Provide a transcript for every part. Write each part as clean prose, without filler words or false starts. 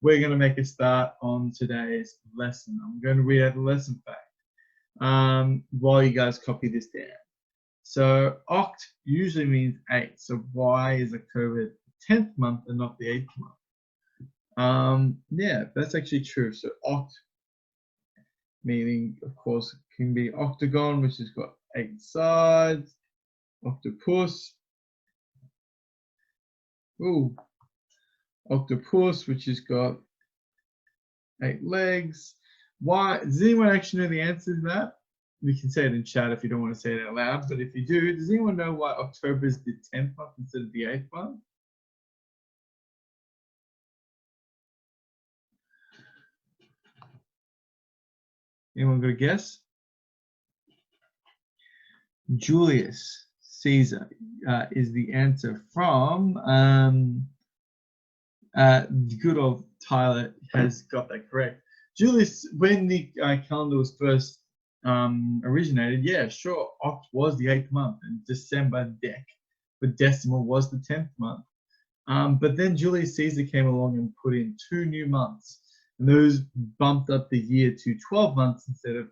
we're going to make a start on today's lesson. I'm going to read out the lesson fact while you guys copy this down. So oct usually means 8. So why is October the 10th month and not the 8th month? Yeah, that's actually true. So oct meaning, of course, can be octagon, which has got 8 sides. Octopus. Ooh. Octopus, which has got 8 legs. Why? Does anyone actually know the answer to that? We can say it in chat if you don't want to say it out loud, but if you do, does anyone know why October is the 10th month instead of the 8th month? Anyone got a guess? Julius Caesar is the answer from good old Tyler has got that correct. Julius, when the calendar was first originated, yeah, sure, Oct was the 8th month and December dec, but decimal was the 10th month. But then Julius Caesar came along and put in 2 new months, and those bumped up the year to 12 months instead of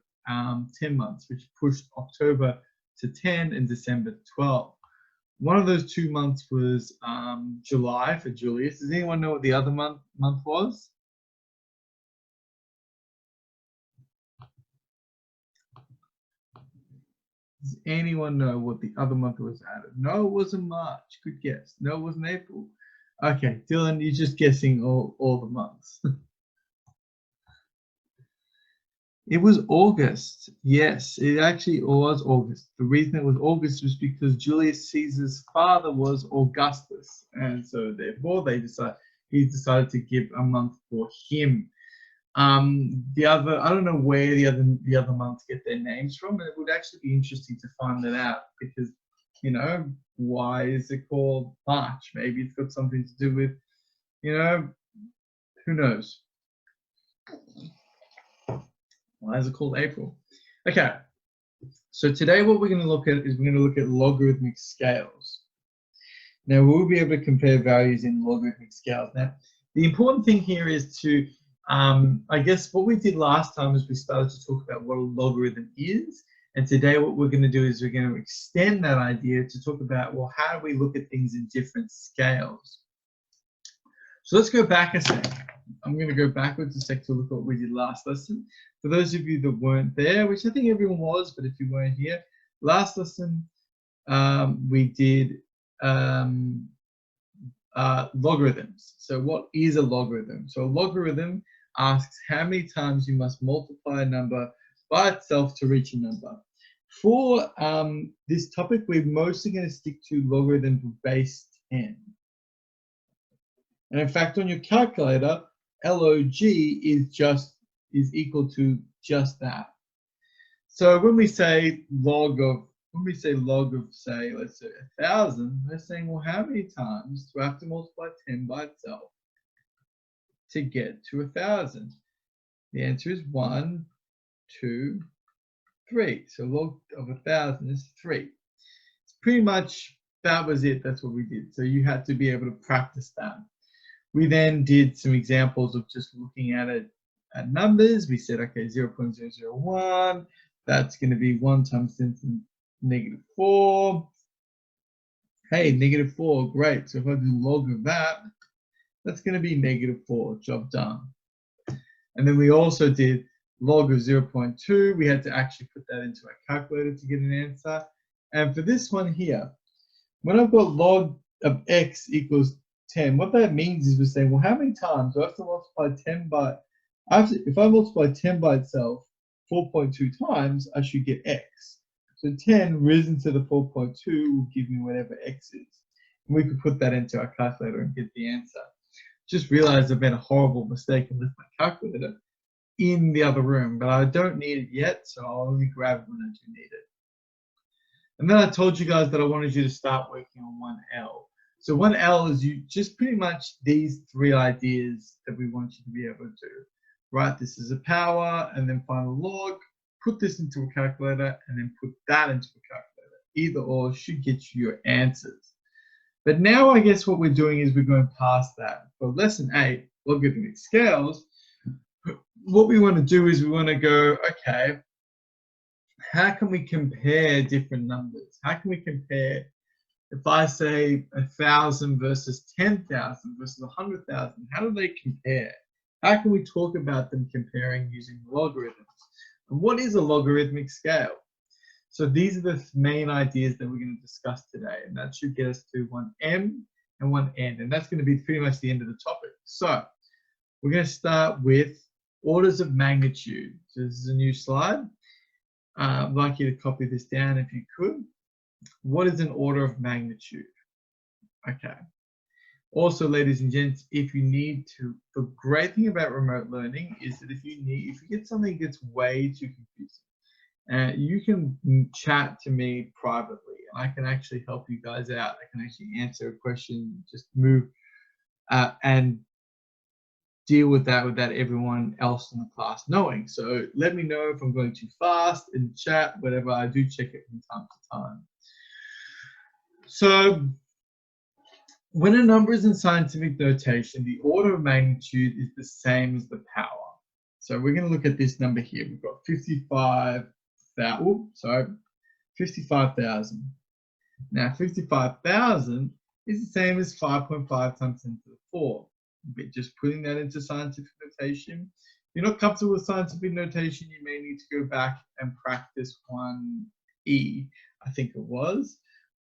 10 months, which pushed October to 10 and December to 12. One of those 2 months was July for Julius. Does anyone know what the other month was? Does anyone know what the other month was added? No, it wasn't March. Good guess. No, it wasn't April. Okay, Dylan, you're just guessing all the months. It was August. Yes, it actually was August. The reason it was August was because Julius Caesar's father was Augustus, and so therefore he decided to give a month for him. The other, I don't know where the other months get their names from, and it would actually be interesting to find that out because, you know, why is it called March? Maybe it's got something to do with, you know, who knows? Why is it called April? Okay, so today what we're going to look at is we're going to look at logarithmic scales. Now we'll be able to compare values in logarithmic scales. Now, the important thing here is to, I guess what we did last time is we started to talk about what a logarithm is. And today what we're going to do is we're going to extend that idea to talk about, well, how do we look at things in different scales? So let's go back a sec. I'm going to go backwards a sec to look at what we did last lesson. For those of you that weren't there, which I think everyone was, but if you weren't here, last lesson we did logarithms. So what is a logarithm? So a logarithm asks how many times you must multiply a number by itself to reach a number. For this topic, we're mostly going to stick to logarithm base 10. And in fact, on your calculator, log is equal to just that. So when we say log of, say, let's say 1,000, we're saying, well, how many times do I have to multiply 10 by itself to get to 1,000? The answer is 1, 2, 3. So log of 1,000 is 3. It's pretty much, that was it. That's what we did. So you had to be able to practice that. We then did some examples of just looking at it at numbers. We said, okay, 0.001, that's going to be 1 times 10 to the -4. Hey, -4, great. So if I do log of that, that's going to be -4, job done. And then we also did log of 0.2. We had to actually put that into our calculator to get an answer. And for this one here, when I've got log of x equals 10, what that means is we're saying, well, how many times do I have to multiply 10 by, if I multiply 10 by itself 4.2 times, I should get x. So 10 risen to the 4.2 will give me whatever x is. And we could put that into our calculator and get the answer. Just realized I've made a horrible mistake and left my calculator in the other room, but I don't need it yet, so I'll only grab it when I do need it. And then I told you guys that I wanted you to start working on 1L. So 1L is you just pretty much these 3 ideas that we want you to be able to do. Write this as a power and then find a log, put this into a calculator and then put that into a calculator. Either or should get you your answers. But now I guess what we're doing is we're going past that. For lesson 8, logarithmic scales, what we want to do is we want to go, okay, how can we compare different numbers? How can we compare, if I say 1,000 versus 10,000 versus 100,000, how do they compare? How can we talk about them comparing using logarithms? And what is a logarithmic scale? So these are the main ideas that we're going to discuss today, and that should get us to one m and one n, and that's going to be pretty much the end of the topic. So we're going to start with orders of magnitude. So this is a new slide. I'd like you to copy this down if you could. What is an order of magnitude? Okay. Also, ladies and gents, if you need to, the great thing about remote learning is that if you get something that's way too confusing, you can chat to me privately, and I can actually help you guys out. I can actually answer a question, just move and deal with that without everyone else in the class knowing. So let me know if I'm going too fast in the chat, whatever. I do check it from time to time. So when a number is in scientific notation, the order of magnitude is the same as the power. So we're going to look at this number here. We've got 55,000. Now 55,000 is the same as 5.5 times 10 to the 4. But just putting that into scientific notation. If you're not comfortable with scientific notation, you may need to go back and practice 1E, I think it was.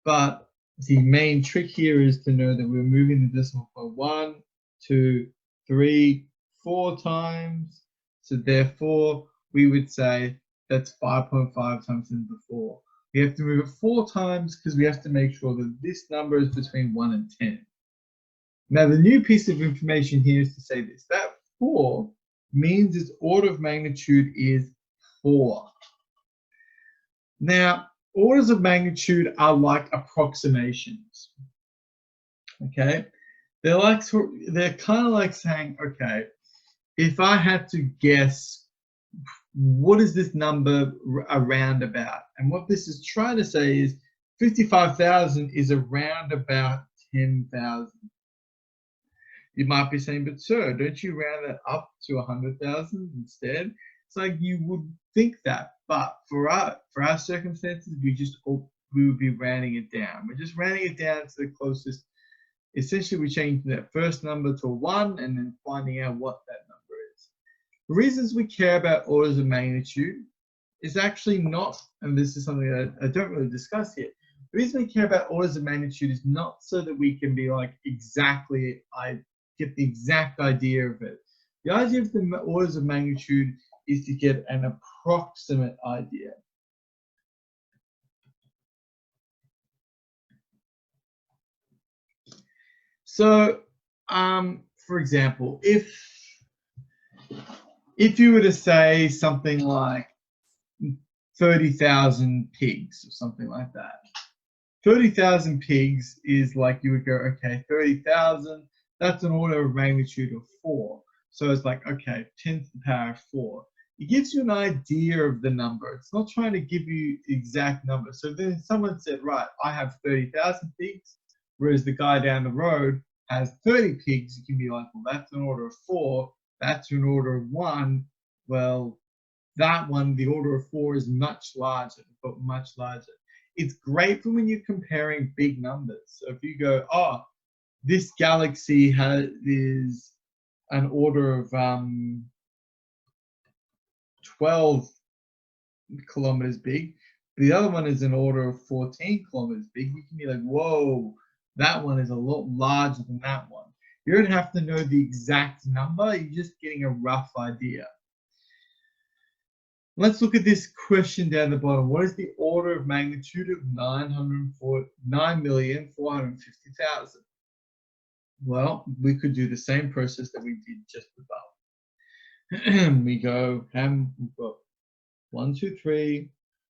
But the main trick here is to know that we're moving the decimal point 1, 2, 3, 4 times. So therefore, we would say that's 5.5 times 10 to the 4. We have to move it 4 times because we have to make sure that this number is between 1 and 10. Now, the new piece of information here is to say this. That 4 means its order of magnitude is 4. Now, orders of magnitude are like approximations. Okay? They're kind of like saying, okay, if I had to guess, what is this number around about? And what this is trying to say is 55,000 is around about 10,000. You might be saying, but sir, don't you round that up to 100,000 instead? It's like you would think that, but for our circumstances, we would be rounding it down. We're just rounding it down to the closest. Essentially, we change that first number to a 1 and then finding out what that number is. The reasons we care about orders of magnitude is actually not, and this is something that I don't really discuss here. The reason we care about orders of magnitude is not so that we can be like exactly, get the exact idea of it. The idea of the orders of magnitude is to get an approximate idea. So, for example, if you were to say something like 30,000 pigs or something like that, 30,000 pigs is like you would go, okay, 30,000, that's an order of magnitude of 4. So it's like, okay, 10 to the power of 4. It gives you an idea of the number. It's not trying to give you the exact number. So then someone said, right, I have 30,000 pigs, whereas the guy down the road has 30 pigs. You can be like, well, that's an order of 4. That's an order of 1. Well, that one, the order of 4 is much larger, but much larger. It's great for when you're comparing big numbers. So if you go, oh, this galaxy is an order of 12 kilometers big, the other one is an order of 14 kilometers big, you can be like, whoa, that one is a lot larger than that one. You don't have to know the exact number, you're just getting a rough idea. Let's look at this question down the bottom. What is the order of magnitude of 9,450,000? Well, we could do the same process that we did just above. We go, we've got 1, 2, 3,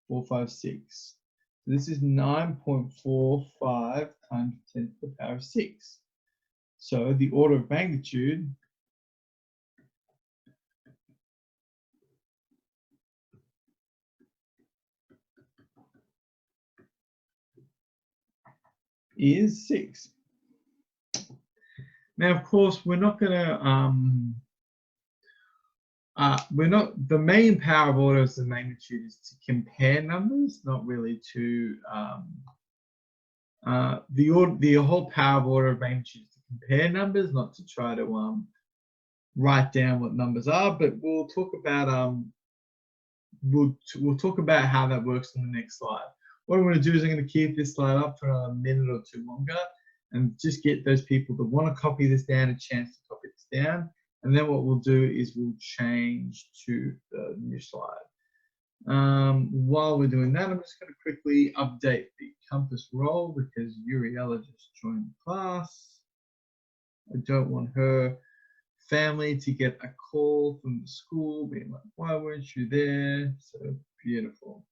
4, 5, 6. So this is 9.45 times 10 to the power of 6. So the order of magnitude is 6. Now, of course, we're not going to, the main power of orders of magnitude is to compare numbers, not really to, the whole power of order of magnitude is to compare numbers, not to try to write down what numbers are, but we'll talk about, we'll talk about how that works on the next slide. What I'm going to do is I'm going to keep this slide up for another minute or two longer and just get those people that want to copy this down a chance to copy this down. And then what we'll do is we'll change to the new slide. While we're doing that, I'm just going to quickly update the Compass role because Uriella just joined the class. I don't want her family to get a call from the school being like, why weren't you there? So beautiful.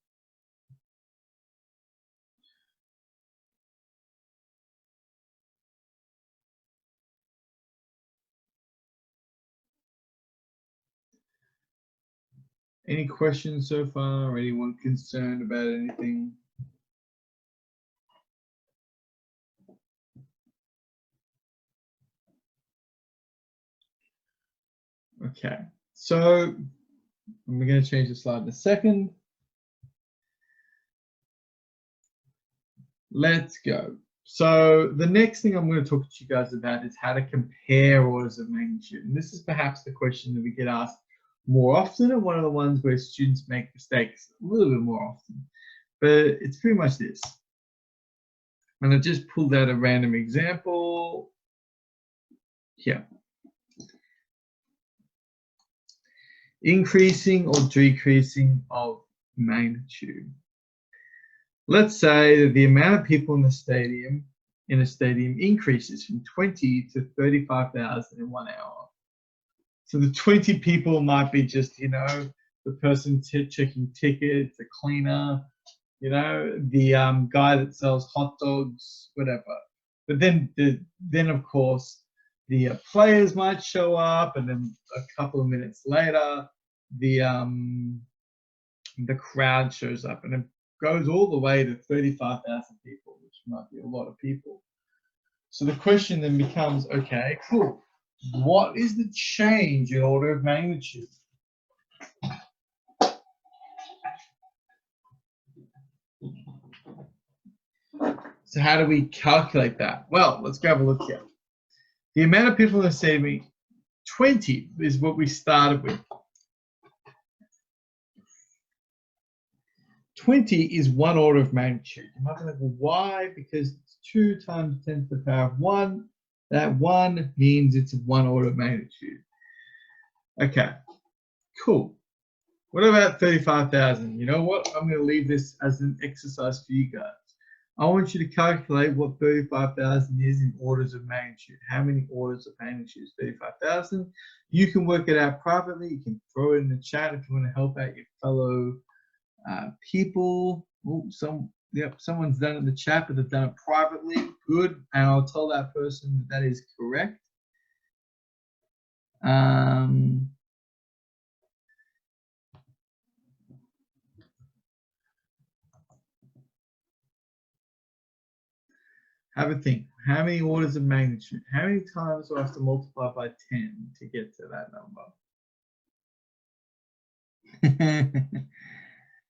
Any questions so far? Anyone concerned about anything? Okay, so we're going to change the slide in a second. Let's go. So the next thing I'm going to talk to you guys about is how to compare orders of magnitude. And this is perhaps the question that we get asked more often, and one of the ones where students make mistakes a little bit more often. But it's pretty much this. And I just pulled out a random example here. Increasing or decreasing of magnitude. Let's say that the amount of people in a stadium increases from 20 to 35,000 in 1 hour. So the 20 people might be just, you know, the person checking tickets, the cleaner, you know, the guy that sells hot dogs, whatever. But then of course, the players might show up, and then a couple of minutes later, the crowd shows up, and it goes all the way to 35,000 people, which might be a lot of people. So the question then becomes, okay, cool. What is the change in order of magnitude? So how do we calculate that? Well, let's go have a look here. The amount of people in the stadium, 20 is what we started with. 20 is 1 order of magnitude. You might be like, well, why? Because it's 2 times 10 to the power of 1. That 1 means it's 1 order of magnitude. Okay, cool. What about 35,000? You know what? I'm going to leave this as an exercise for you guys. I want you to calculate what 35,000 is in orders of magnitude. How many orders of magnitude is 35,000? You can work it out privately. You can throw it in the chat if you want to help out your fellow people. Ooh, someone's done it in the chat, but they've done it privately. Good, and I'll tell that person that is correct. Have a think. How many orders of magnitude? How many times do I have to multiply by 10 to get to that number?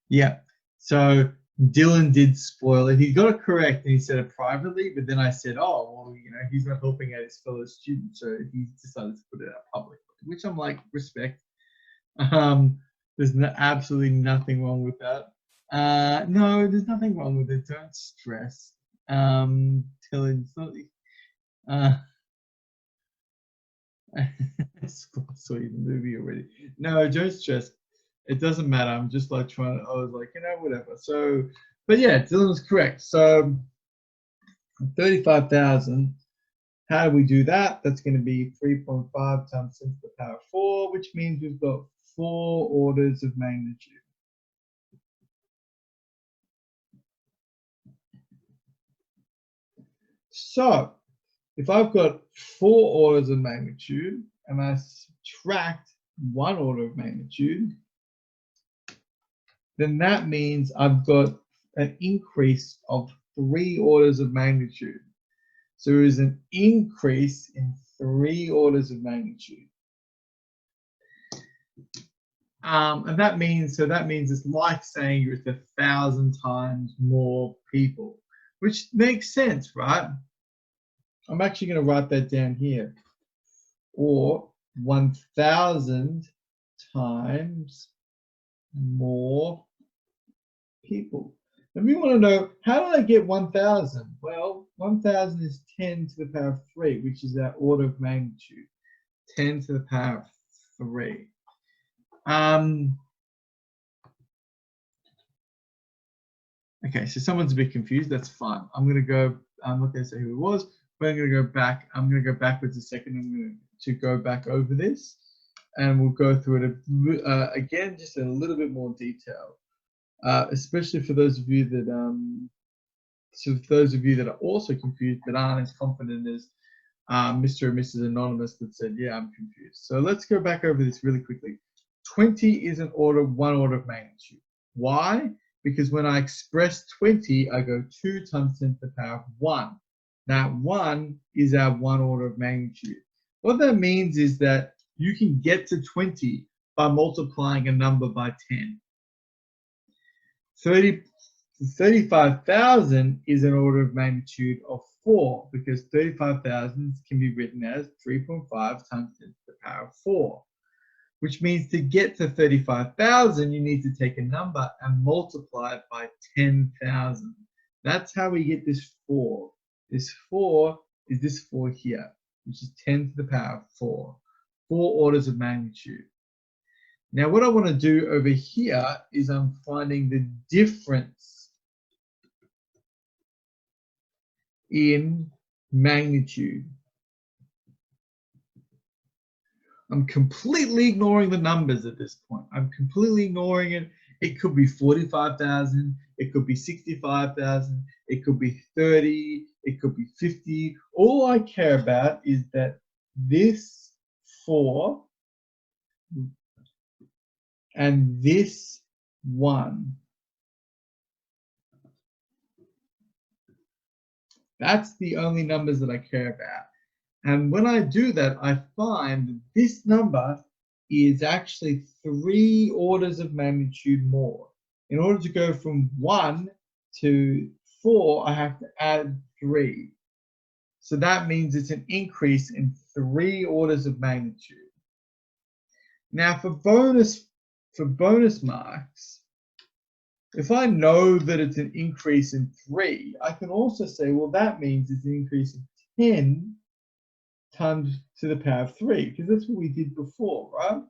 Yeah. So Dylan did spoil it. He got it correct and he said it privately, but then I said, oh, well, you know, he's not helping out his fellow students, so he decided to put it out publicly, which I'm like, respect. There's absolutely nothing wrong with that. No, there's nothing wrong with it. Don't stress. Dylan's not. I saw you the movie already. No, don't stress. It doesn't matter. I'm just like trying to, I was like, you know, whatever. So, but yeah, Dylan was correct. So 35,000, how do we do that? That's going to be 3.5 times 10 to the power 4, which means we've got 4 orders of magnitude. So if I've got 4 orders of magnitude and I subtract 1 order of magnitude, then that means I've got an increase of 3 orders of magnitude. So there is an increase in 3 orders of magnitude. And that means it's like saying it's 1,000 times more people, which makes sense, right? I'm actually going to write that down here. Or 1,000 times more people. And we want to know, how did I get 1,000? Well, 1,000 is 10 to the power of 3, which is our order of magnitude. 10 to the power of 3. Okay, so someone's a bit confused. That's fine. I'm going to go, I'm not going to say who it was, but I'm going to go back. I'm going to go backwards a second. I'm going to go back over this, and we'll go through it again, just in a little bit more detail, especially for those of you that are also confused but aren't as confident as Mr. and Mrs. Anonymous that said, yeah, I'm confused. So let's go back over this really quickly. 20 is one order of magnitude. Why? Because when I express 20, I go 2 times 10 to the power of 1. That 1 is our 1 order of magnitude. What that means is that you can get to 20 by multiplying a number by 10. 35,000 is an order of magnitude of 4, because 35,000 can be written as 3.5 times 10 to the power of 4. Which means to get to 35,000, you need to take a number and multiply it by 10,000. That's how we get this 4. This 4 is this 4 here, which is 10 to the power of 4. 4 orders of magnitude. Now, what I want to do over here is I'm finding the difference in magnitude. I'm completely ignoring the numbers at this point. I'm completely ignoring it. It could be 45,000. It could be 65,000. It could be 30. It could be 50. All I care about is that this 4 and this 1. That's the only numbers that I care about. And when I do that, I find that this number is actually 3 orders of magnitude more. In order to go from 1 to 4, I have to add 3. So that means it's an increase in 3 orders of magnitude. Now for bonus marks, if I know that it's an increase in 3, I can also say, well, that means it's an increase of 10 times to the power of 3, because that's what we did before, right?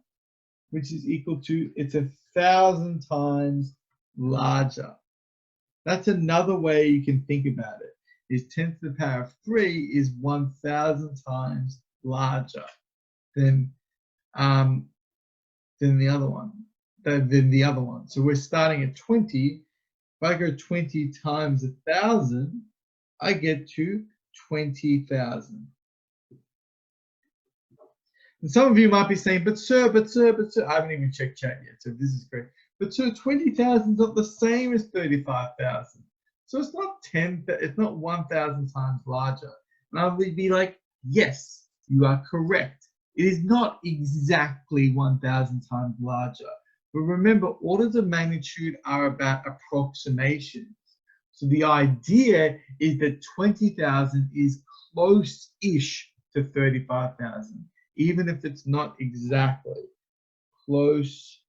Which is equal to, it's 1,000 times larger. That's another way you can think about it, is 10 to the power of 3 is 1,000 times larger than the other one. So we're starting at 20. If I go 20 times 1,000, I get to 20,000. And some of you might be saying, but sir, I haven't even checked chat yet, so this is great. But sir, 20,000 is not the same as 35,000. So it's not 1,000 times larger. And I would be like, yes, you are correct. It is not exactly 1,000 times larger. But remember, orders of magnitude are about approximations. So the idea is that 20,000 is close-ish to 35,000. Even if it's not exactly close-ish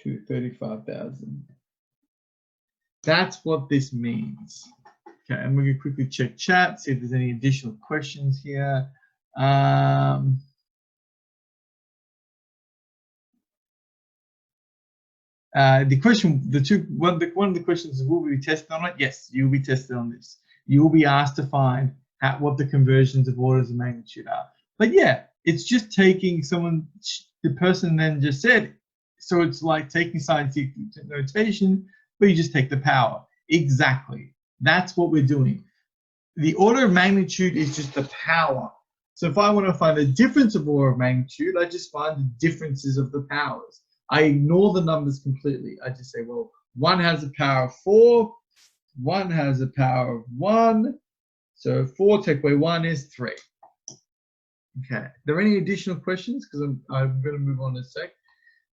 to 35,000. That's what this means. Okay, and we're going to quickly check chat, see if there's any additional questions here. The question, one of the questions is, will we be tested on it? Yes, you'll be tested on this. You will be asked to find what the conversions of orders of magnitude are. But yeah, it's just taking the person then just said, so it's like taking scientific notation, but you just take the power. Exactly. That's what we're doing. The order of magnitude is just the power. So if I want to find the difference of order of magnitude, I just find the differences of the powers. I ignore the numbers completely. I just say, well, one has a power of 4, 1 has a power of 1. So 4 take away 1 is 3. Okay. Are there any additional questions? Because I'm going to move on in a sec.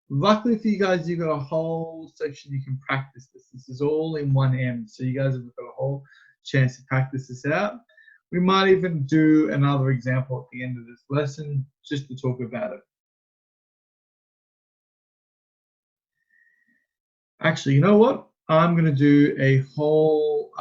Luckily for you guys, you've got a whole section you can practice this. This is all in 1M. So you guys have got a whole chance to practice this out. We might even do another example at the end of this lesson just to talk about it. Actually, you know what? I'm going to do a whole,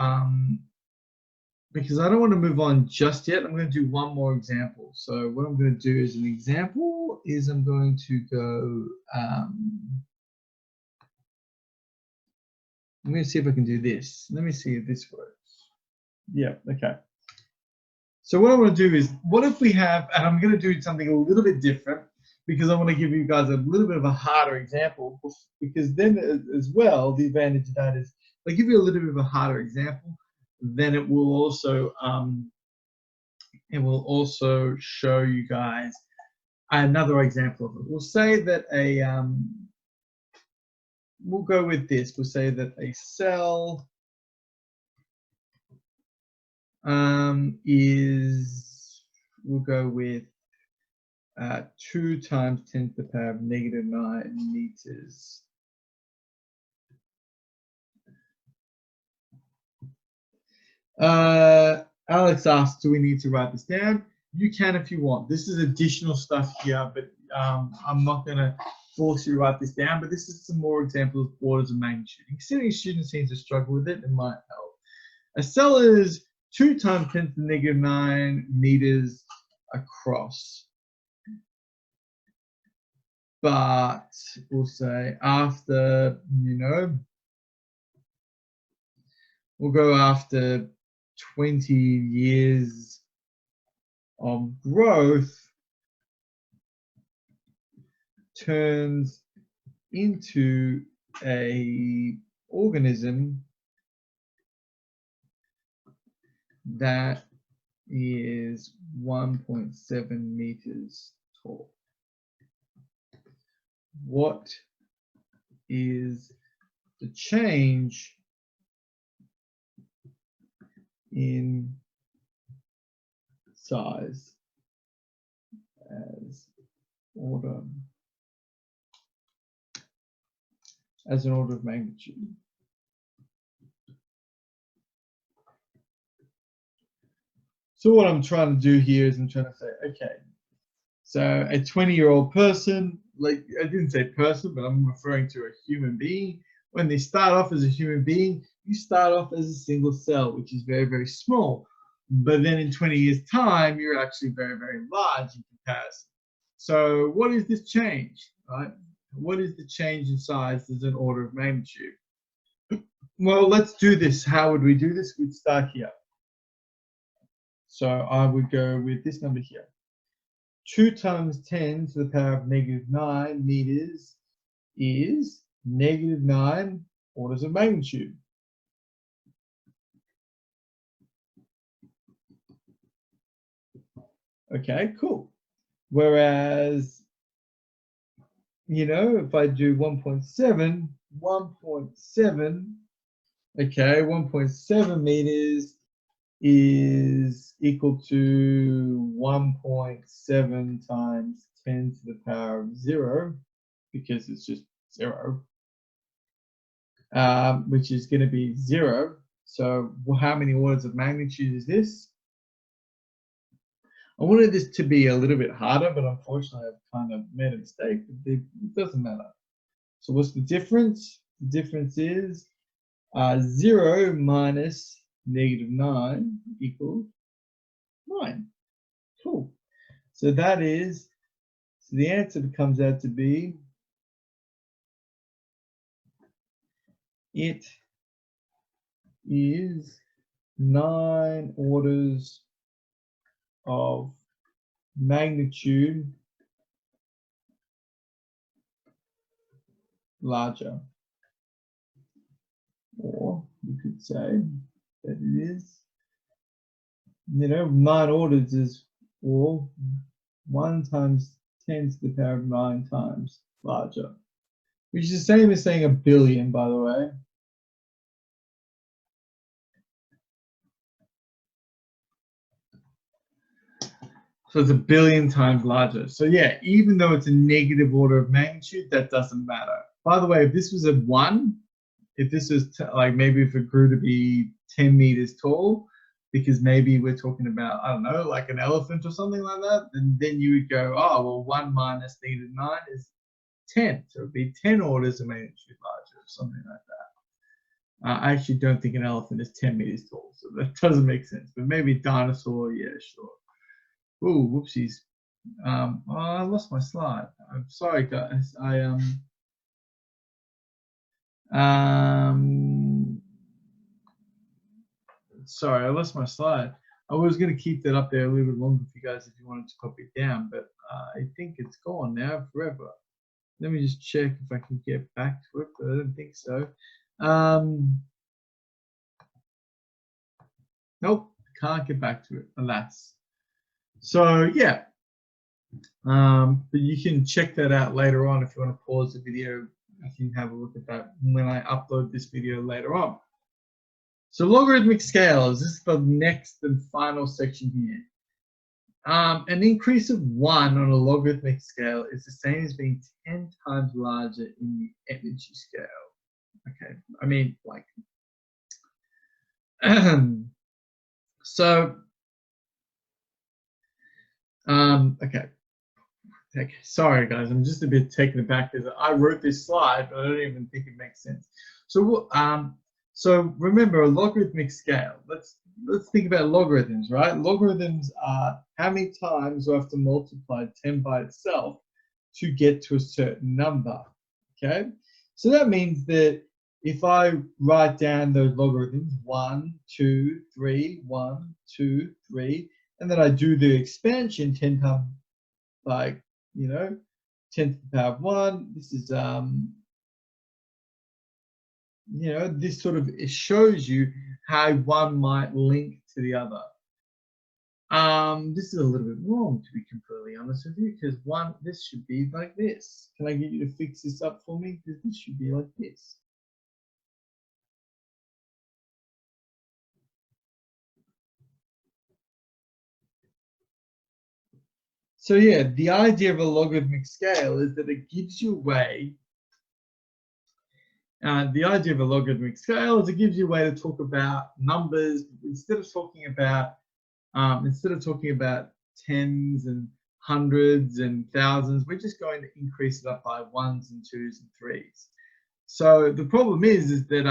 because I don't want to move on just yet. I'm going to do one more example. So what I'm going to do as an example is I'm going to go, I'm going to see if I can do this. Let me see if this works. Yeah, okay. So what I want to do is, what if we have, and I'm going to do something a little bit different because I want to give you guys a little bit of a harder example, because then as well, the advantage of that is if I give you a little bit of a harder example, then it will also show you guys another example of it. We'll say that we'll go with this. We'll say that a cell we'll go with 2 times 10 to the power of -9 meters. Alex asks, do we need to write this down? You can if you want. This is additional stuff here, but I'm not going to force you to write this down, but this is some more examples of orders of magnitude. Considering students seem to struggle with it, it might help. A cell is 2 times 10 to the -9 meters across. But we'll say after, we'll go after 20 years of growth turns into a organism that is 1.7 meters tall. What is the change in size as an order of magnitude? So what I'm trying to do here is I'm trying to say, okay, so a 20-year-old person, like I didn't say person, but I'm referring to a human being. When they start off as a human being, you start off as a single cell, which is very, very small. But then in 20 years' time, you're actually very, very large in comparison. So what is this change, right? What is the change in size as an order of magnitude? Well, let's do this. How would we do this? We'd start here. So I would go with this number here. 2 times 10 to the power of -9 meters is -9 orders of magnitude. Okay, cool. Whereas, if I do 1.7, okay, 1.7 meters is equal to 1.7 times 10 to the power of 0, because it's just 0, which is going to be 0. So how many orders of magnitude is this? I wanted this to be a little bit harder, but unfortunately I've kind of made a mistake. It doesn't matter. So what's the difference? The difference is 0 minus -9 equals 9. Cool. So the answer comes out to be, it is 9 orders of magnitude larger. Or you could say that it is, 9 orders is, or 1 times 10 to the power of 9 times larger, which is the same as saying a billion, by the way. So it's a billion times larger. So yeah, even though it's a negative order of magnitude, that doesn't matter. By the way, if this was a 1, if this was like maybe if it grew to be 10 meters tall, because maybe we're talking about, I don't know, like an elephant or something like that, then you would go, oh, well, 1 minus negative 9 is 10. So it would be 10 orders of magnitude larger or something like that. I actually don't think an elephant is 10 meters tall, so that doesn't make sense. But maybe dinosaur, yeah, sure. Ooh, whoopsies. Oh, I lost my slide. I'm sorry, guys. Sorry, I lost my slide. I was going to keep that up there a little bit longer for you guys if you wanted to copy it down, but I think it's gone now forever. Let me just check if I can get back to it, but I don't think so. Nope, can't get back to it, alas. So yeah, but you can check that out later on if you want to pause the video. You can have a look at that when I upload this video later on. So logarithmic scales, this is the next and final section here. An increase of 1 on a logarithmic scale is the same as being 10 times larger in the energy scale. Okay, I mean, like, so, okay. Sorry, guys, I'm just a bit taken aback because I wrote this slide, but I don't even think it makes sense. So remember a logarithmic scale. Let's think about logarithms, right? Logarithms are how many times do I have to multiply 10 by itself to get to a certain number, okay? So that means that if I write down those logarithms, 1, 2, 3, 1, 2, 3, and then I do the expansion 10 times, like, 10 to the power of 1, this is, this sort of, it shows you how one might link to the other. This is a little bit wrong, to be completely honest with you, because this should be like this. Can I get you to fix this up for me? Because this should be like this. So yeah, the idea of a logarithmic scale is that it gives you a way. The idea of a logarithmic scale is it gives you a way to talk about numbers instead of talking about tens and hundreds and thousands. We're just going to increase it up by 1s and 2s and 3s. So the problem is that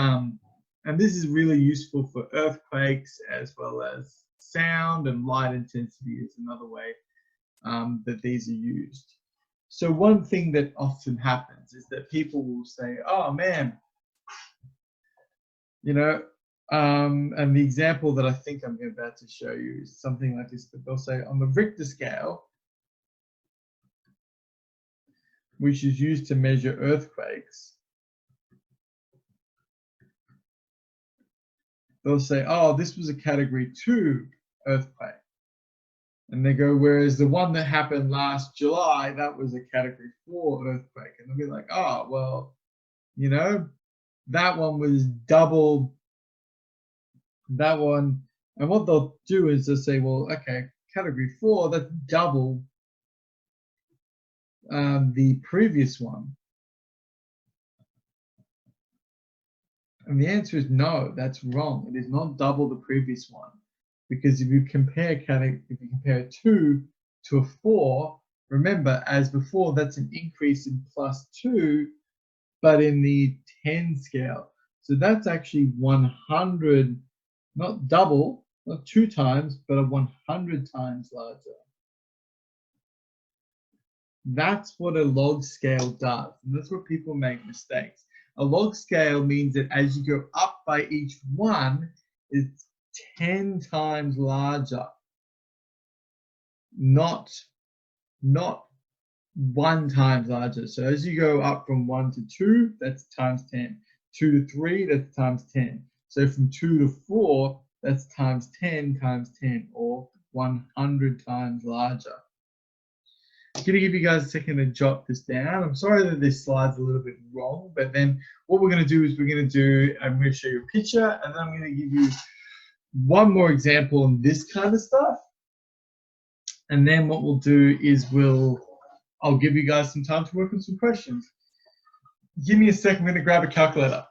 and this is really useful for earthquakes as well as sound, and light intensity is another way that these are used. So one thing that often happens is that people will say, oh man, and the example that I think I'm about to show you is something like this, but they'll say on the Richter scale, which is used to measure earthquakes, they'll say, oh, this was a category 2 earthquake. And they go, whereas the one that happened last July, that was a category 4 earthquake. And they'll be like, oh, well, that one was double that one. And what they'll do is they'll say, well, okay, category 4, that's double the previous one. And the answer is no, that's wrong. It is not double the previous one. Because if you compare a 2 to a 4, remember, as before, that's an increase in +2, but in the 10 scale. So that's actually 100, not double, not 2 times, but 100 times larger. That's what a log scale does, and that's where people make mistakes. A log scale means that as you go up by each one, it's 10 times larger, not 1 times larger. So as you go up from 1 to 2, that's times 10. 2 to 3, that's times 10. So from 2 to 4, that's times 10 times 10, or 100 times larger. I'm going to give you guys a second to jot this down. I'm sorry that this slide's a little bit wrong, but then what we're going to do is I'm going to show you a picture, and then I'm going to give you one more example on this kind of stuff. And then what we'll do is I'll give you guys some time to work on some questions. Give me a second, I'm going to grab a calculator.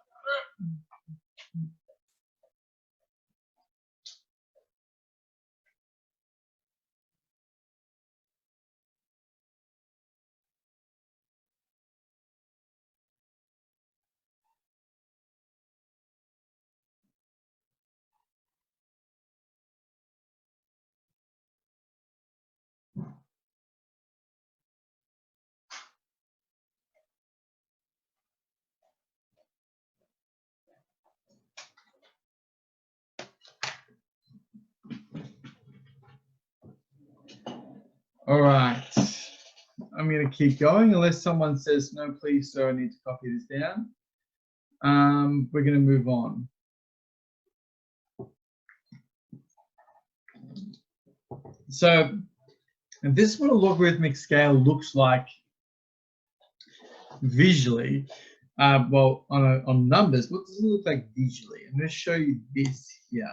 All right. I'm going to keep going unless someone says, no, please, sir, I need to copy this down. We're going to move on. So this is what a logarithmic scale looks like visually. Well, on numbers, what does it look like visually? I'm going to show you this here.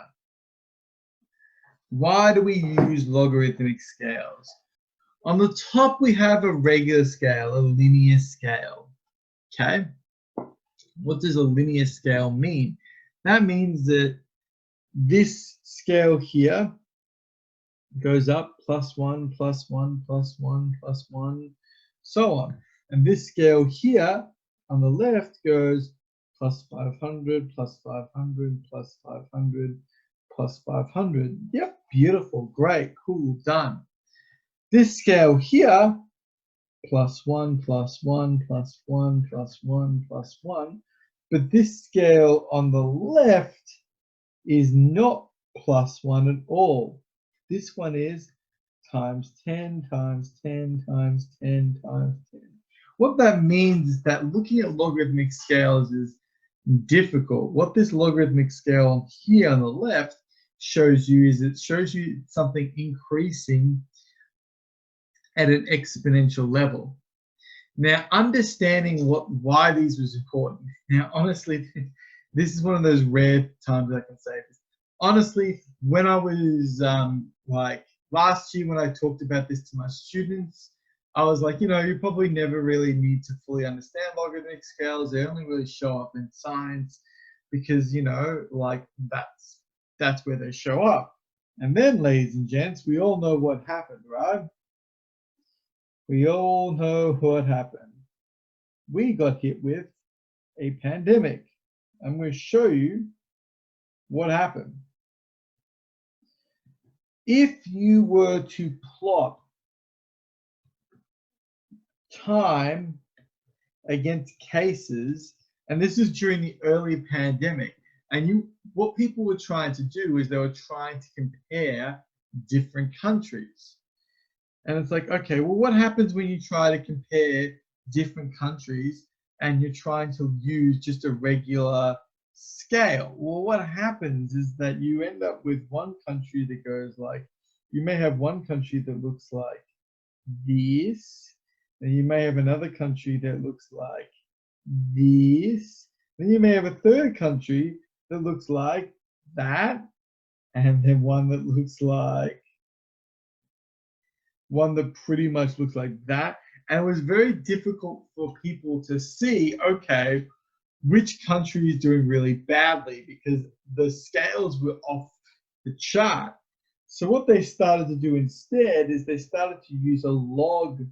Why do we use logarithmic scales? On the top, we have a regular scale, a linear scale. Okay? What does a linear scale mean? That means that this scale here goes up +1, +1, +1, +1, so on. And this scale here on the left goes +500, +500, +500, +500. Yep, beautiful, great, cool, done. This scale here, +1, +1, +1, +1, +1. But this scale on the left is not +1 at all. This one is times 10, times 10, times 10, times 10. What that means is that looking at logarithmic scales is difficult. What this logarithmic scale here on the left shows you is it shows you something increasing at an exponential level. Now, understanding why these was important. Now, honestly, this is one of those rare times I can say this. Honestly, when I was like last year when I talked about this to my students, I was like, you probably never really need to fully understand logarithmic scales. They only really show up in science because, like that's where they show up. And then, ladies and gents, we all know what happened, right? We all know what happened. We got hit with a pandemic. I'm going to show you what happened. If you were to plot time against cases, and this is during the early pandemic, and what people were trying to do is they were trying to compare different countries. And it's like, okay, well, what happens when you try to compare different countries and you're trying to use just a regular scale? Well, what happens is that you end up with one country that goes like, you may have one country that looks like this, and you may have another country that looks like this, then you may have a third country that looks like that, and then one that looks like one that pretty much looks like that. And it was very difficult for people to see, okay, which country is doing really badly because the scales were off the chart. So what they started to do instead is they started to use a log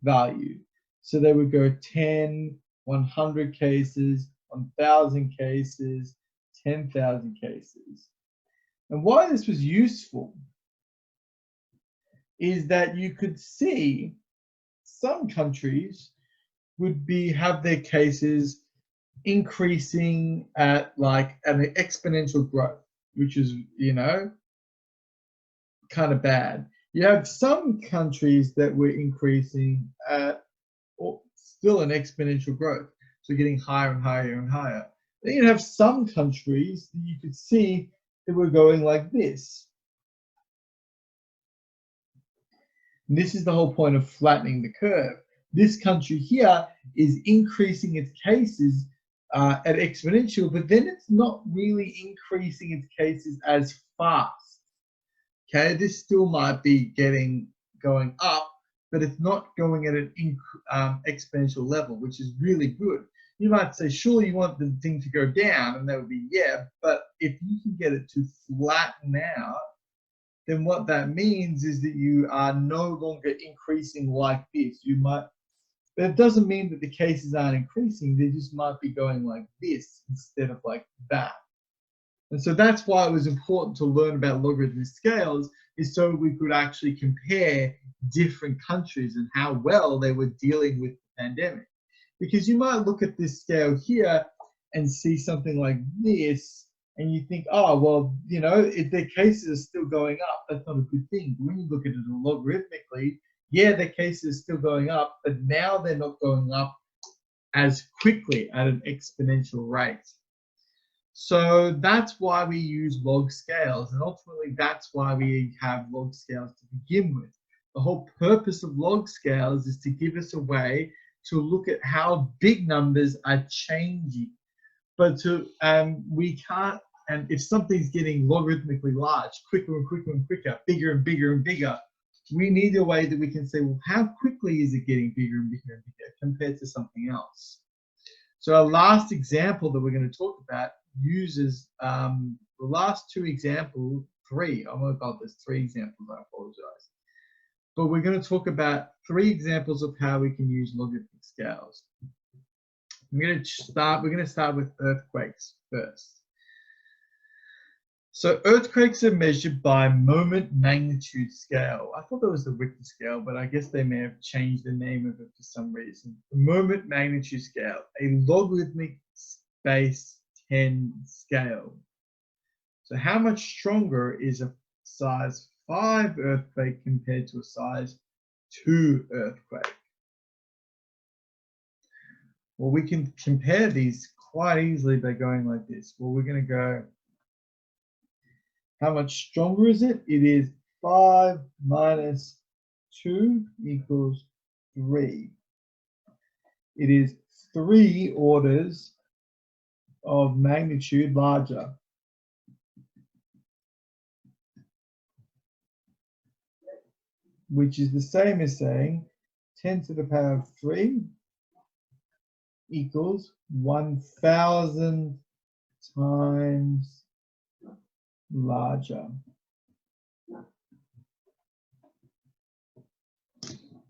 value. So they would go 10, 100 cases, 1,000 cases, 10,000 cases. And why this was useful is that you could see some countries would have their cases increasing at an exponential growth, which is, kind of bad. You have some countries that were increasing at still an exponential growth, so getting higher and higher and higher. Then you have some countries that you could see that were going like this. And this is the whole point of flattening the curve. This country here is increasing its cases at exponential, but then it's not really increasing its cases as fast. Okay, this still might be going up, but it's not going at an exponential level, which is really good. You might say, sure, you want the thing to go down, and that would be yeah, but if you can get it to flatten out, then what that means is that you are no longer increasing like this. You might, but it doesn't mean that the cases aren't increasing. They just might be going like this instead of like that. And so that's why it was important to learn about logarithmic scales, is so we could actually compare different countries and how well they were dealing with the pandemic. Because you might look at this scale here and see something like this, and you think, oh, well, you know, if their cases are still going up, that's not a good thing. But when you look at it logarithmically, yeah, their cases are still going up, but now they're not going up as quickly at an exponential rate. So that's why we use log scales, and ultimately that's why we have log scales to begin with. The whole purpose of log scales is to give us a way to look at how big numbers are changing. But we can't, and if something's getting logarithmically large, quicker and quicker and quicker, bigger and bigger and bigger, we need a way that we can say, well, how quickly is it getting bigger and bigger and bigger compared to something else? So our last example that we're going to talk about uses the last two examples, three. Oh my God, there's three examples. I apologize. But we're going to talk about three examples of how we can use logarithmic scales. We're going to start with earthquakes first. So earthquakes are measured by moment magnitude scale. I thought that was the Richter scale, but I guess they may have changed the name of it for some reason. The moment magnitude scale, a logarithmic base 10 scale. So how much stronger is a size 5 earthquake compared to a size 2 earthquake? Well, we can compare these quite easily by going like this. Well, we're going to go, how much stronger is it? It is 5 minus 2 equals 3. It is 3 orders of magnitude larger. Which is the same as saying 10 to the power of 3 equals 1,000 times larger.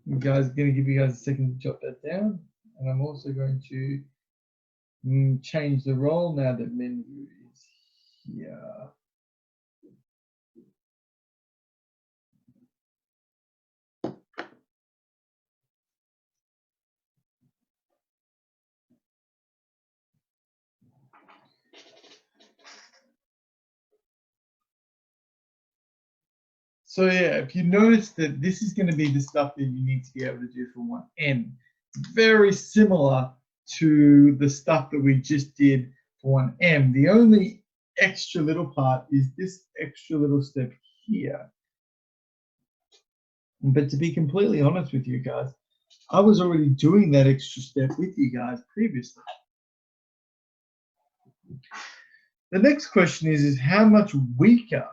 You guys are going to give you guys a second to jot that down, and I'm also going to change the role now that Menvu is here. So yeah, if you notice that this is going to be the stuff that you need to be able to do for 1m, very similar to the stuff that we just did for 1m. The only extra little part is this extra little step here. But to be completely honest with you guys, I was already doing that extra step with you guys previously. The next question is how much weaker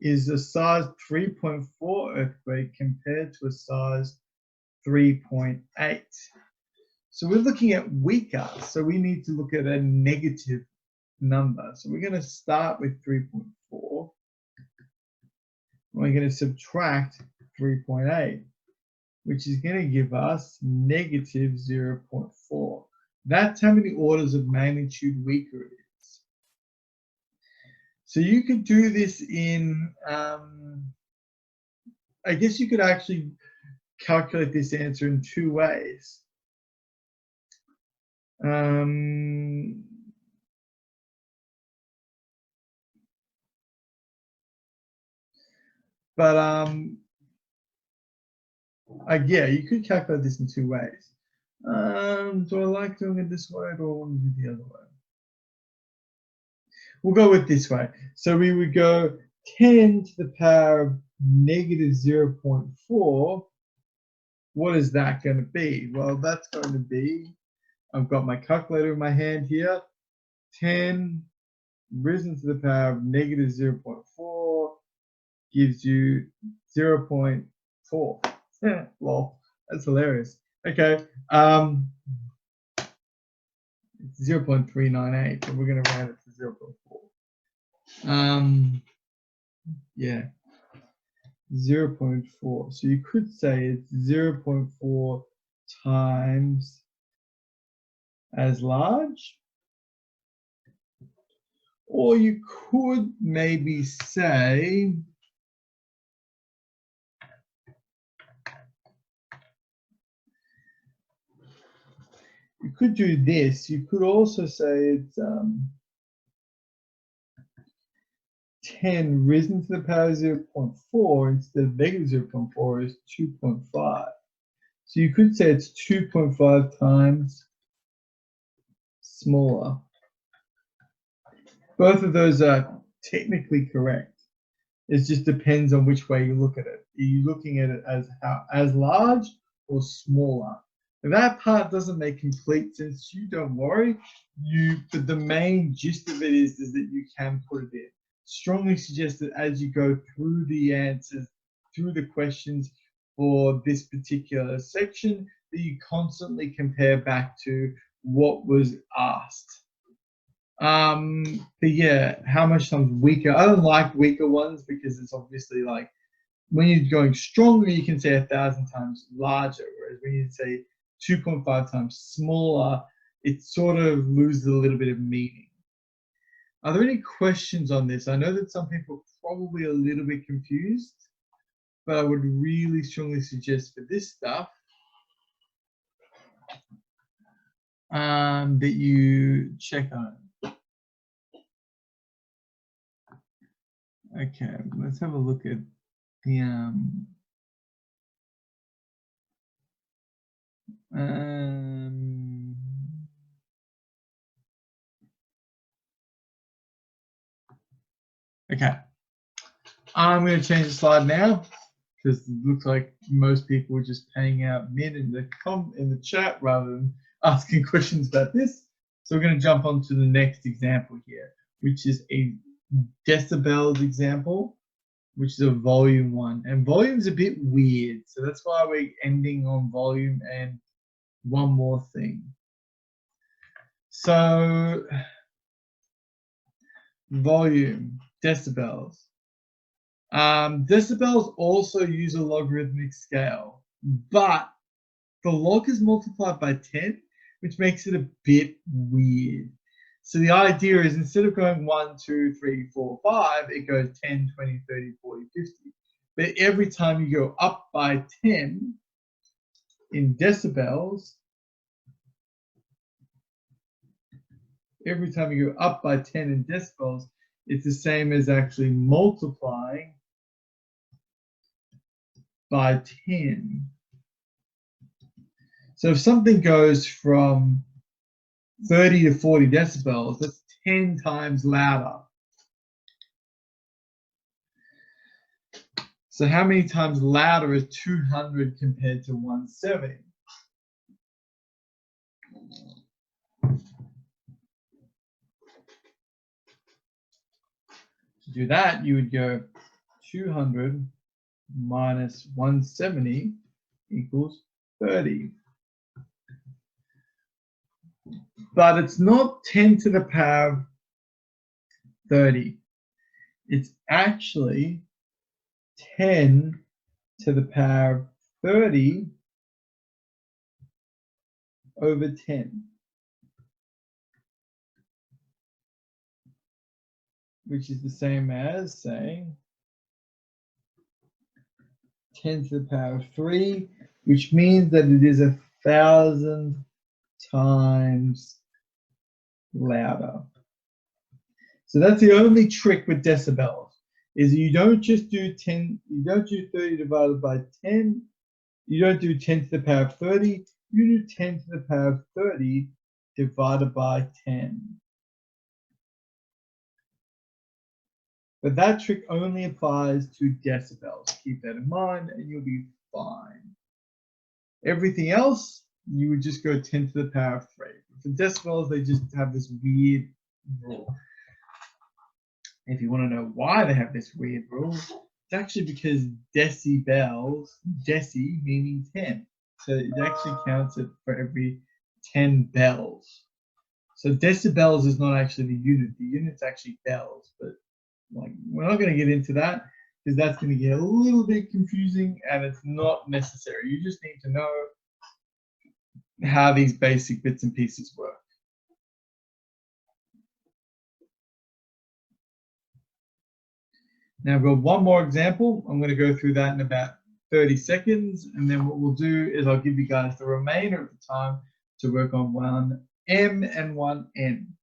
is a size 3.4 earthquake compared to a size 3.8? So we're looking at weaker, so we need to look at a negative number. So we're going to start with 3.4. We're going to subtract 3.8, which is going to give us negative 0.4. That's how many orders of magnitude weaker it is. So you could do this in, I guess you could actually calculate this answer in two ways. Yeah, you could calculate this in two ways. Do I like doing it this way, or do I want to do the other way? We'll go with this way. So we would go 10 to the power of negative 0.4. What is that going to be? Well, that's going to be, I've got my calculator in my hand here, 10 risen to the power of negative 0.4 gives you 0.4. Lol, that's hilarious. Okay, 0.398, but we're going to round it to 0.4. Yeah, 0.4. So you could say it's 0.4 times as large. Or you could maybe say you could do this. You could also say it's 10 risen to the power of 0.4 instead of negative 0.4 is 2.5. So you could say it's 2.5 times smaller. Both of those are technically correct. It just depends on which way you look at it. Are you looking at it as large or smaller? If that part doesn't make complete sense to you, don't worry. But the main gist of it is that you can put it in. Strongly suggest that as you go through the answers, through the questions for this particular section, that you constantly compare back to what was asked. But yeah, how much times weaker? I don't like weaker ones because it's obviously like when you're going stronger, you can say 1,000 times larger, whereas when you say 2.5 times smaller, it sort of loses a little bit of meaning. Are there any questions on this? I know that some people are probably a little bit confused, but I would really strongly suggest for this stuff that you check on it. Okay, let's have a look at the okay, I'm going to change the slide now because it looks like most people are just paying out mid in the chat rather than asking questions about this. So we're going to jump on to the next example here, which is a decibels example, which is a volume one. And volume's a bit weird, so that's why we're ending on volume and one more thing. So volume, decibels. Decibels also use a logarithmic scale, but the log is multiplied by 10, which makes it a bit weird. So the idea is instead of going 1, 2, 3, 4, 5, it goes 10, 20, 30, 40, 50. But every time you go up by 10 in decibels, every time you go up by 10 in decibels, it's the same as actually multiplying by 10. So if something goes from 30 to 40 decibels, that's 10 times louder. So how many times louder is 200 compared to 170? To do that, you would go 200 minus 170 equals 30. But it's not 10 to the power of 30. It's actually 10 to the power of 30 over 10, which is the same as saying 10 to the power of 3, which means that it is 1,000 times louder. So that's the only trick with decibels, is you don't just do 10, you don't do 30 divided by 10, you don't do 10 to the power of 30, you do 10 to the power of 30 divided by 10. But that trick only applies to decibels. Keep that in mind and you'll be fine. Everything else, you would just go 10 to the power of 3. For decibels, they just have this weird rule. If you want to know why they have this weird rule, It's actually because decibels, deci meaning 10. So it actually counts it for every 10 bells. So decibels is not actually the unit. The unit's actually bells, but like we're not going to get into that because that's going to get a little bit confusing and it's not necessary. You just need to know how these basic bits and pieces work. Now I've got one more example. I'm going to go through that in about 30 seconds. And then what we'll do is I'll give you guys the remainder of the time to work on one M and one N.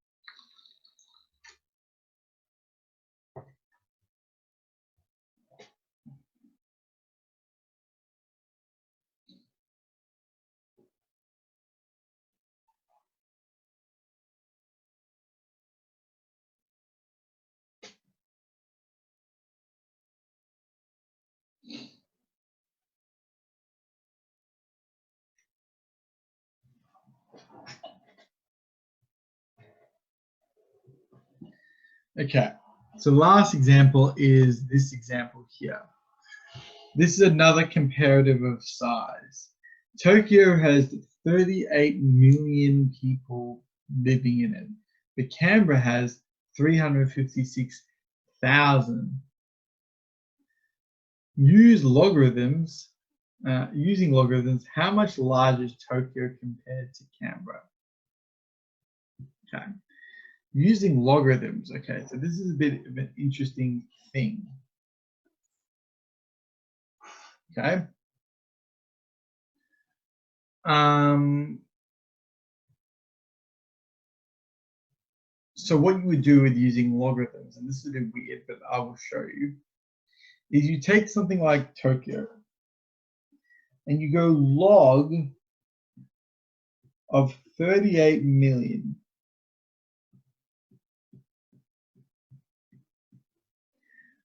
Okay, so last example is this example here. This is another comparative of size. Tokyo has 38 million people living in it, but Canberra has 356,000. Using logarithms, how much larger is Tokyo compared to Canberra? Okay. Using logarithms, okay, so this is a bit of an interesting thing. Okay. So what you would do with using logarithms, and this is a bit weird, but I will show you, is you take something like Tokyo and you go log of 38 million.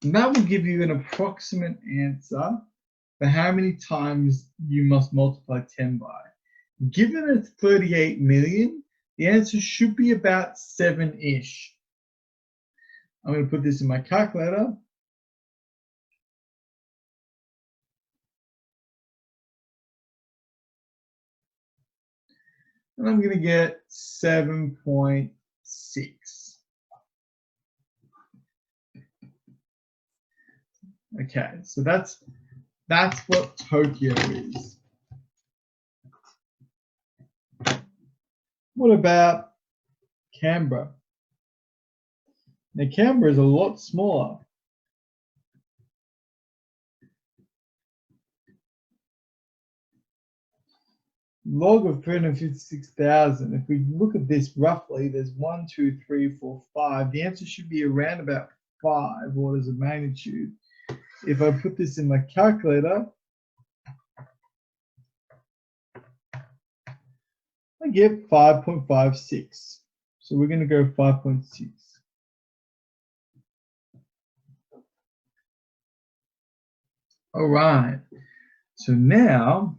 And that will give you an approximate answer for how many times you must multiply 10 by. Given it's 38 million, the answer should be about 7-ish. I'm going to put this in my calculator. And I'm going to get 7.6. Okay, so that's what Tokyo is. What about Canberra? Now Canberra is a lot smaller. Log of 356,000. If we look at this roughly, there's 1, 2, 3, 4, 5. The answer should be around about 5 orders of magnitude. If I put this in my calculator, I get 5.56. So we're going to go 5.6. All right. So now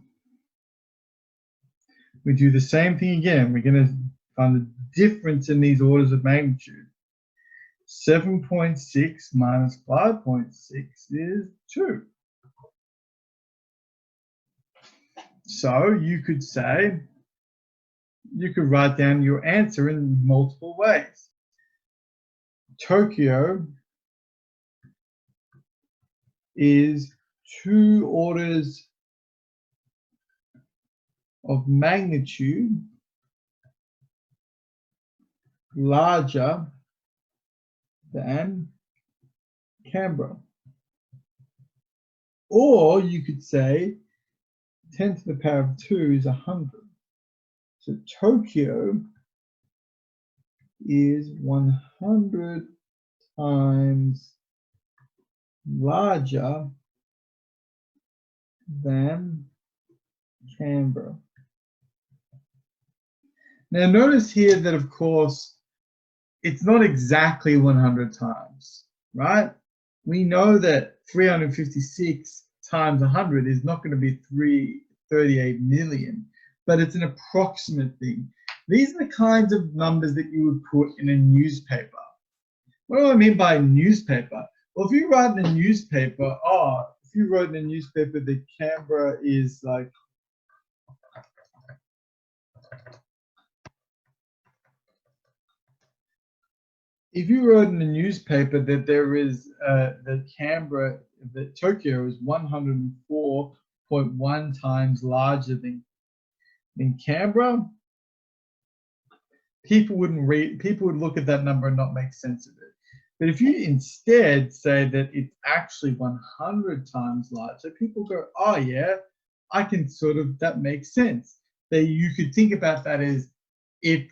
we do the same thing again. We're going to find the difference in these orders of magnitude. 7.6 minus 5.6 is 2. So you could say, you could write down your answer in multiple ways. Tokyo is 2 orders of magnitude larger than Canberra. Or you could say 10 to the power of 2 is 100. So Tokyo is 100 times larger than Canberra. Now notice here that, of course, it's not exactly 100 times, right? We know that 356 times 100 is not going to be 38 million, but it's an approximate thing. These are the kinds of numbers that you would put in a newspaper. What do I mean by newspaper? Well, if you write in a newspaper, if you wrote in a newspaper that Canberra is like, if you wrote in a newspaper that there is that Tokyo is 104.1 times larger than Canberra, people would look at that number and not make sense of it. But if you instead say that it's actually 100 times larger, people go, oh yeah, that makes sense. You could think about that as if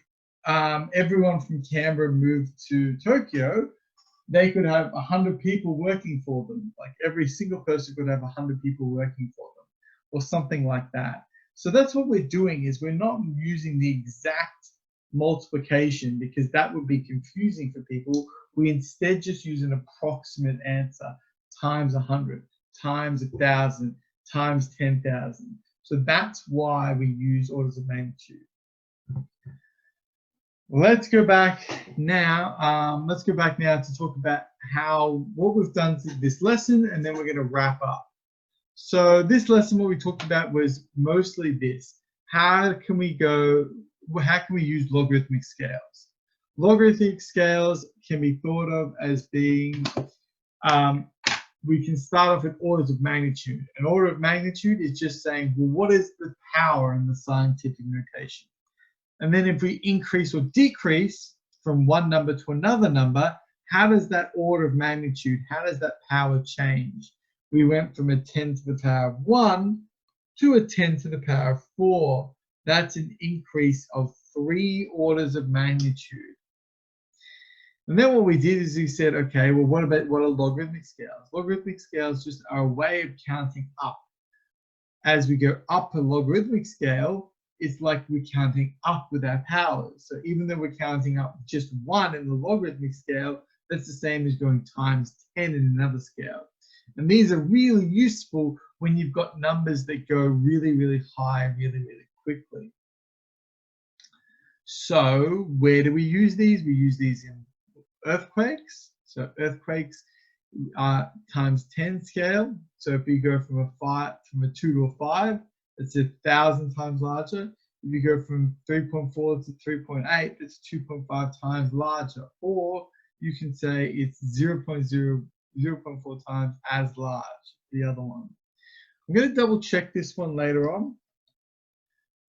everyone from Canberra moved to Tokyo, they could have 100 people working for them. Like every single person could have 100 people working for them or something like that. So that's what we're doing, is we're not using the exact multiplication because that would be confusing for people. We instead just use an approximate answer, times 100, times 1,000, times 10,000. So that's why we use orders of magnitude. Let's go back now. Let's go back now to talk about what we've done to this lesson, and then we're going to wrap up. So this lesson, what we talked about was mostly this: how can we use logarithmic scales? Logarithmic scales can be thought of as being, we can start off with orders of magnitude. An order of magnitude is just saying, well, what is the power in the scientific notation? And then if we increase or decrease from one number to another number, how does that order of magnitude, how does that power change? We went from a 10 to the power of 1 to a 10 to the power of 4. That's an increase of 3 orders of magnitude. And then what we did is we said, okay, well, what are logarithmic scales? Logarithmic scales just are a way of counting up. As we go up a logarithmic scale, it's like we're counting up with our powers. So even though we're counting up just 1 in the logarithmic scale, that's the same as going times 10 in another scale. And these are really useful when you've got numbers that go really, really high, really, really quickly. So where do we use these? We use these in earthquakes. So earthquakes times 10 scale. So if you go from a 2 to a 5, it's 1,000 times larger. If you go from 3.4 to 3.8, it's 2.5 times larger. Or you can say it's 0.4 times as large, the other one. I'm going to double check this one later on.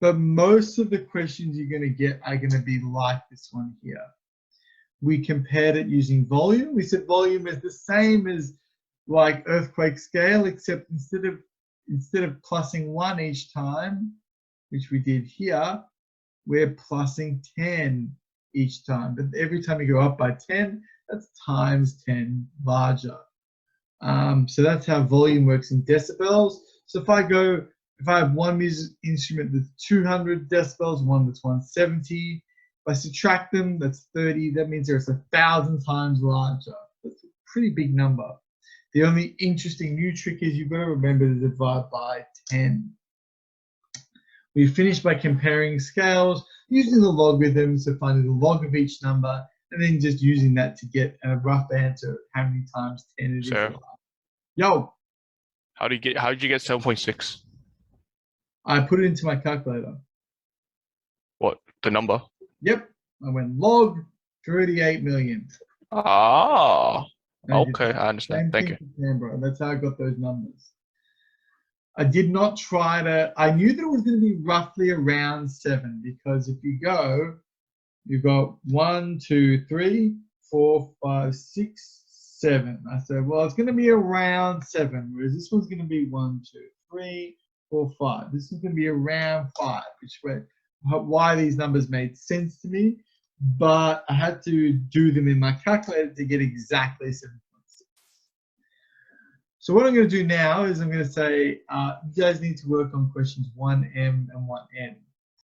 But most of the questions you're going to get are going to be like this one here. We compared it using volume. We said volume is the same as like earthquake scale, except instead of plussing 1 each time, which we did here, we're plussing 10 each time. But every time you go up by 10, that's times 10 larger. So that's how volume works in decibels. So if I have one music instrument that's 200 decibels, one that's 170, if I subtract them, that's 30. That means there's 1,000 times larger. That's a pretty big number. The only interesting new trick is you've got to remember to divide by 10. We finished by comparing scales, using the logarithms to find the log of each number, and then just using that to get a rough answer of how many times 10 it is. Yo. How did you get 7.6? I put it into my calculator. What, the number? Yep. I went log 38 million. Ah, okay, I understand. Thank you. Canberra. That's how I got those numbers. I did not try to, I knew that it was going to be roughly around 7, because if you go, you've got 1, 2, 3, 4, 5, 6, 7. I said, well, it's going to be around 7, whereas this one's going to be 1, 2, 3, 4, 5. This is going to be around 5, which is why these numbers made sense to me, but I had to do them in my calculator to get exactly 7.6. So what I'm going to do now is I'm going to say, you guys need to work on questions 1M and 1N.